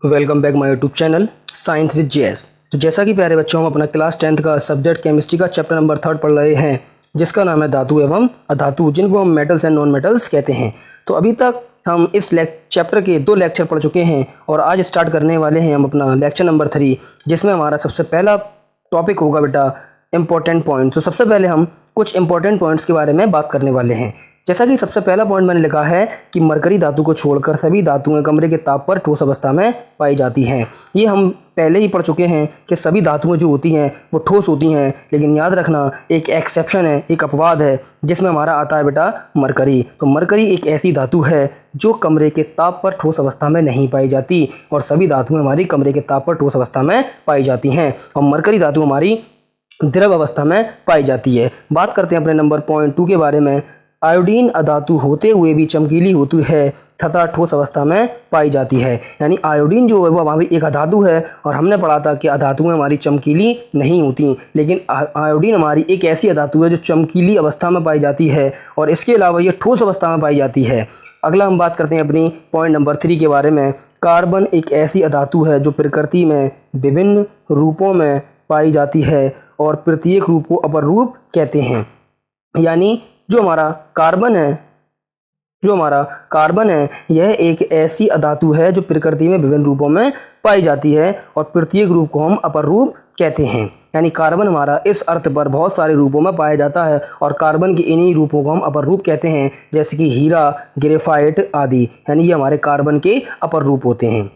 Welcome back my YouTube channel science with JS. तो जैसा कि प्यारे बच्चों हम अपना क्लास 10th का सब्जेक्ट केमिस्ट्री का चैप्टर नंबर 3 पढ़ रहे हैं, जिसका नाम है धातु एवं अधातु, जिनको हम मेटल्स एंड नॉन मेटल्स कहते हैं। तो अभी तक हम इस चैप्टर के 2 लेक्चर पढ़ चुके हैं और आज स्टार्ट करने वाले हैं हम अपना लेक्चर नंबर 3, जिसमें हमारा सबसे पहला टॉपिक होगा बेटा इंपॉर्टेंट पॉइंट। तो सबसे पहले हम कुछ इंपॉर्टेंट पॉइंट्स के बारे में बात करने वाले हैं। जैसा कि सबसे पहला पॉइंट मैंने लिखा है कि मरकरी धातु को छोड़कर सभी धातुएं कमरे के ताप पर ठोस अवस्था में पाई जाती हैं। ये हम पहले ही पढ़ चुके हैं कि सभी धातुएं जो होती हैं वो ठोस होती हैं, लेकिन याद रखना एक एक्सेप्शन है, एक अपवाद है, जिसमें हमारा आता है बेटा मरकरी। तो मरकरी एक ऐसी धातु है जो कमरे के ताप पर ठोस अवस्था में नहीं पाई जाती और सभी धातुएं हमारी कमरे के ताप पर ठोस अवस्था में पाई जाती हैं और मरकरी धातु हमारी द्रव अवस्था में पाई जाती है। बात करते हैं अपने नंबर पॉइंट 2 के बारे में। आयोडीन अधातु होते हुए भी चमकीली होती है तथा ठोस अवस्था में पाई जाती है। यानी आयोडीन जो है वो हमारी एक अधातु है और हमने पढ़ा था कि अधातुएं हमारी चमकीली नहीं होती, लेकिन आयोडीन हमारी एक ऐसी अधातु है जो चमकीली अवस्था में पाई जाती है और इसके अलावा ये ठोस अवस्था में पाई जाती है। अगला हम बात करते हैं अपनी पॉइंट नंबर 3 के बारे में। कार्बन एक ऐसी अधातु है जो प्रकृति में विभिन्न रूपों में पाई जाती है और प्रत्येक रूप को अपर रूप कहते हैं। यानी जो हमारा कार्बन है यह एक ऐसी अधातु है जो प्रकृति में विभिन्न रूपों में पाई जाती है और प्रत्येक रूप को हम अपर रूप कहते हैं। यानी कार्बन हमारा इस अर्थ पर बहुत सारे रूपों में पाया जाता है और कार्बन के इन्हीं रूपों को हम अपर रूप कहते हैं, जैसे कि हीरा, ग्रेफाइट आदि। यानी ये हमारे कार्बन के अपर रूप होते हैं।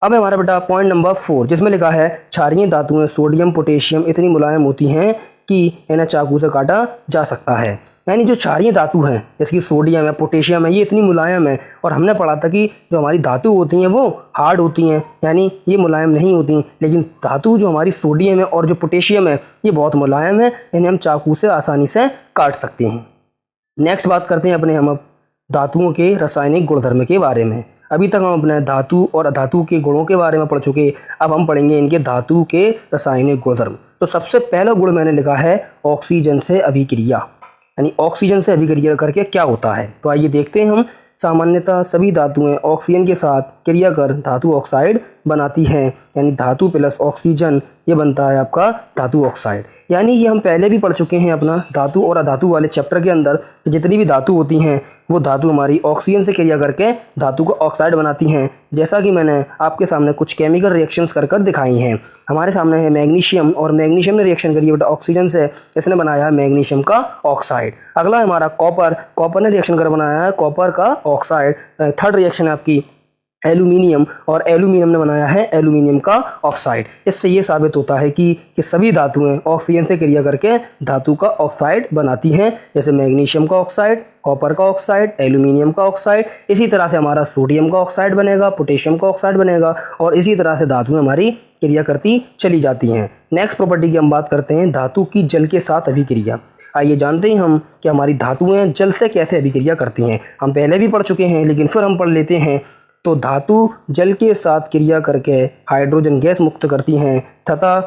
अब हमारा बेटा पॉइंट नंबर 4, जिसमें लिखा है क्षारीय धातुएं सोडियम पोटेशियम इतनी मुलायम होती हैं कि इन्हें चाकू से काटा जा सकता है। यानी जो क्षारीय धातु हैं जैसे कि सोडियम है, पोटेशियम है, ये इतनी मुलायम है और हमने पढ़ा था कि जो हमारी धातु होती हैं वो हार्ड होती हैं, यानी ये मुलायम नहीं होती, लेकिन धातु जो हमारी सोडियम है और जो पोटेशियम है ये बहुत मुलायम है, इन्हें हम चाकू से आसानी से काट सकते हैं। नेक्स्ट बात करते हैं अपने हम धातुओं के रासायनिक गुणधर्म के बारे में। अभी तक हम अपने धातु और अधातु के गुणों के बारे में पढ़ चुके, अब हम पढ़ेंगे इनके धातु के रासायनिक गुणधर्म। तो सबसे पहला गुण मैंने लिखा है ऑक्सीजन से अभिक्रिया। यानी ऑक्सीजन से अभिक्रिया करके क्या होता है, तो आइए देखते हैं हम। सामान्यतः सभी धातुएं ऑक्सीजन के साथ क्रिया कर धातु ऑक्साइड बनाती हैं। यानी धातु प्लस ऑक्सीजन ये बनता है आपका धातु ऑक्साइड। यानी ये हम पहले भी पढ़ चुके हैं अपना धातु और अधातु वाले चैप्टर के अंदर। जितनी भी धातु होती हैं वो धातु हमारी ऑक्सीजन से क्रिया करके धातु को ऑक्साइड बनाती हैं, जैसा कि मैंने आपके सामने कुछ केमिकल रिएक्शंस कर दिखाई हैं। हमारे सामने है मैग्नीशियम और मैग्नीशियम ने रिएक्शन करी बेटा ऑक्सीजन से, इसने बनाया है मैग्नीशियम का ऑक्साइड। अगला हमारा कॉपर ने रिएक्शन कर बनाया है कॉपर का ऑक्साइड। थर्ड रिएक्शन है आपकी एल्यूमिनियम और एल्यूमिनियम ने बनाया है एल्यूमिनियम का ऑक्साइड। इससे ये साबित होता है कि सभी धातुएं ऑक्सीजन से क्रिया करके धातु का ऑक्साइड बनाती हैं, जैसे मैग्नीशियम का ऑक्साइड, कॉपर का ऑक्साइड, एल्यूमिनियम का ऑक्साइड। इसी तरह से हमारा सोडियम का ऑक्साइड बनेगा, पोटेशियम का ऑक्साइड बनेगा और इसी तरह से धातुएं हमारी क्रिया करती चली जाती हैं। नेक्स्ट प्रॉपर्टी की हम बात करते हैं धातु की जल के साथ अभिक्रिया। आइए जानते हैं हम कि हमारी धातुएं जल से कैसे अभिक्रिया करती हैं। हम पहले भी पढ़ चुके हैं लेकिन फिर हम पढ़ लेते हैं। तो धातु जल के साथ क्रिया करके हाइड्रोजन गैस मुक्त करती हैं तथा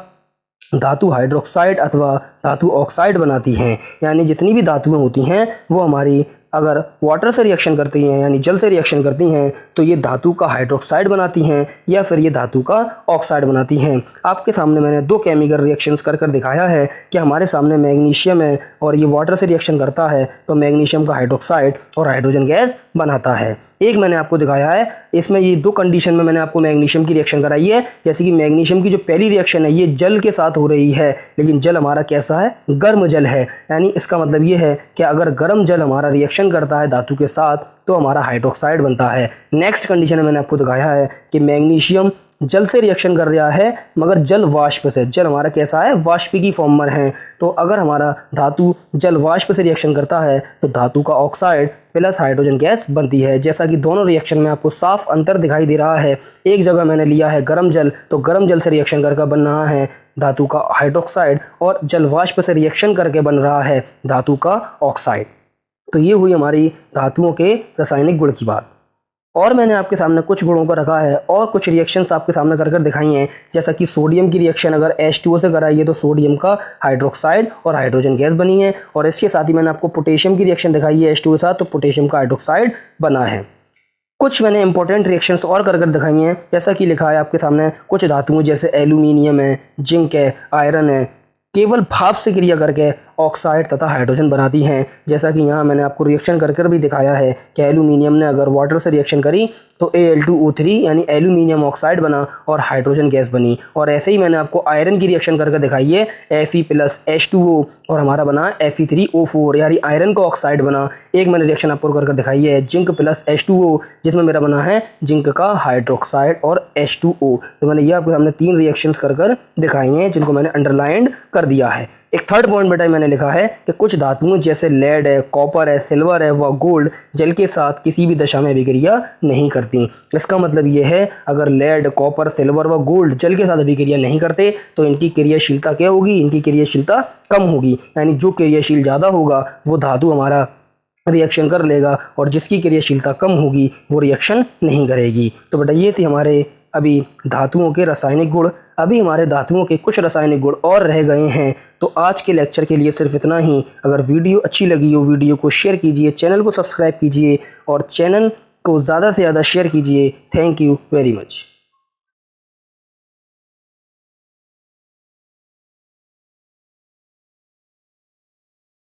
धातु हाइड्रोक्साइड अथवा धातु ऑक्साइड बनाती हैं। यानी जितनी भी धातुएं होती हैं वो हमारी अगर वाटर से रिएक्शन करती हैं यानी जल से रिएक्शन करती हैं तो ये धातु का हाइड्रोक्साइड बनाती हैं या फिर ये धातु का ऑक्साइड बनाती हैं। आपके सामने मैंने 2 केमिकल रिएक्शंस कर दिखाया है कि हमारे सामने मैग्नीशियम है और ये वाटर से रिएक्शन करता है तो मैग्नीशियम का हाइड्रोक्साइड और हाइड्रोजन गैस बनाता है। एक मैंने आपको दिखाया है, इसमें ये 2 कंडीशन में मैंने आपको मैग्नीशियम की रिएक्शन कराई है। जैसे कि मैग्नीशियम की जो पहली रिएक्शन है ये जल के साथ हो रही है, लेकिन जल हमारा कैसा है, गर्म जल है। यानी इसका मतलब ये है कि अगर गर्म जल हमारा रिएक्शन करता है धातु के साथ तो हमारा हाइड्रोक्साइड बनता है। नेक्स्ट कंडीशन में मैंने आपको दिखाया है कि मैग्नीशियम जल से रिएक्शन कर रहा है मगर जल वाष्प से। जल हमारा कैसा है, वाष्पिकी फॉर्म में है। तो अगर हमारा धातु जल वाष्प से रिएक्शन करता है तो धातु का ऑक्साइड प्लस हाइड्रोजन गैस बनती है। जैसा कि दोनों रिएक्शन में आपको साफ अंतर दिखाई दे रहा है। एक जगह मैंने लिया है गर्म जल, तो गर्म जल से रिएक्शन करके बन रहा है धातु का हाइड्रोक्साइड और जल वाष्प से रिएक्शन करके बन रहा है धातु का ऑक्साइड। तो ये हुई हमारी धातुओं के रासायनिक गुण की बात। और मैंने आपके सामने कुछ गुणों को रखा है और कुछ रिएक्शंस आपके सामने कर दिखाई हैं। जैसा कि सोडियम की रिएक्शन अगर H2O से कराई है तो सोडियम का हाइड्रोक्साइड और हाइड्रोजन गैस बनी है, और इसके साथ ही मैंने आपको पोटेशियम की रिएक्शन दिखाई है H2O के साथ, तो पोटेशियम का हाइड्रोक्साइड बना है। कुछ मैंने इंपॉर्टेंट रिएक्शंस और कर दिखाई हैं, जैसा कि लिखा है आपके सामने। कुछ धातुओं जैसे एल्यूमिनियम है, जिंक है, आयरन है, केवल भाप से क्रिया करके ऑक्साइड तथा हाइड्रोजन बनाती हैं। जैसा कि यहाँ मैंने आपको रिएक्शन कर भी दिखाया है कि एल्यूमिनियम ने अगर वाटर से रिएक्शन करी तो Al2O3 यानी एल्यूमिनियम ऑक्साइड बना और हाइड्रोजन गैस बनी। और ऐसे ही मैंने आपको आयरन की रिएक्शन करके दिखाई है, Fe+H2O और हमारा बना Fe3O4 यानी आयरन का ऑक्साइड बना। एक मैंने रिएक्शन आपको करके दिखाई है जिंक+H2O, जिसमें मेरा बना है जिंक का हाइड्रोक्साइड और H2O। तो मैंने ये आपके सामने 3 रिएक्शंस कर दिखाई हैं, जिनको मैंने अंडरलाइंड कर दिया है। एक थर्ड पॉइंट बेटा मैंने लिखा है कि कुछ धातुओं जैसे लेड है, कॉपर है, सिल्वर है व गोल्ड जल के साथ किसी भी दशा में अभिक्रिया नहीं करती। इसका मतलब ये है, अगर लेड, कॉपर, सिल्वर व गोल्ड जल के साथ अभिक्रिया नहीं करते तो इनकी क्रियाशीलता क्या होगी? इनकी क्रियाशीलता कम होगी। यानी जो क्रियाशील ज़्यादा होगा वो धातु हमारा रिएक्शन कर लेगा और जिसकी क्रियाशीलता कम होगी वो रिएक्शन नहीं करेगी। तो बेटा ये थी हमारे अभी धातुओं के रासायनिक गुण। अभी हमारे धातुओं के कुछ रासायनिक गुण और रह गए हैं। तो आज के लेक्चर के लिए सिर्फ इतना ही। अगर वीडियो अच्छी लगी हो, वीडियो को शेयर कीजिए, चैनल को सब्सक्राइब कीजिए और चैनल को ज़्यादा से ज़्यादा शेयर कीजिए। Thank you very much.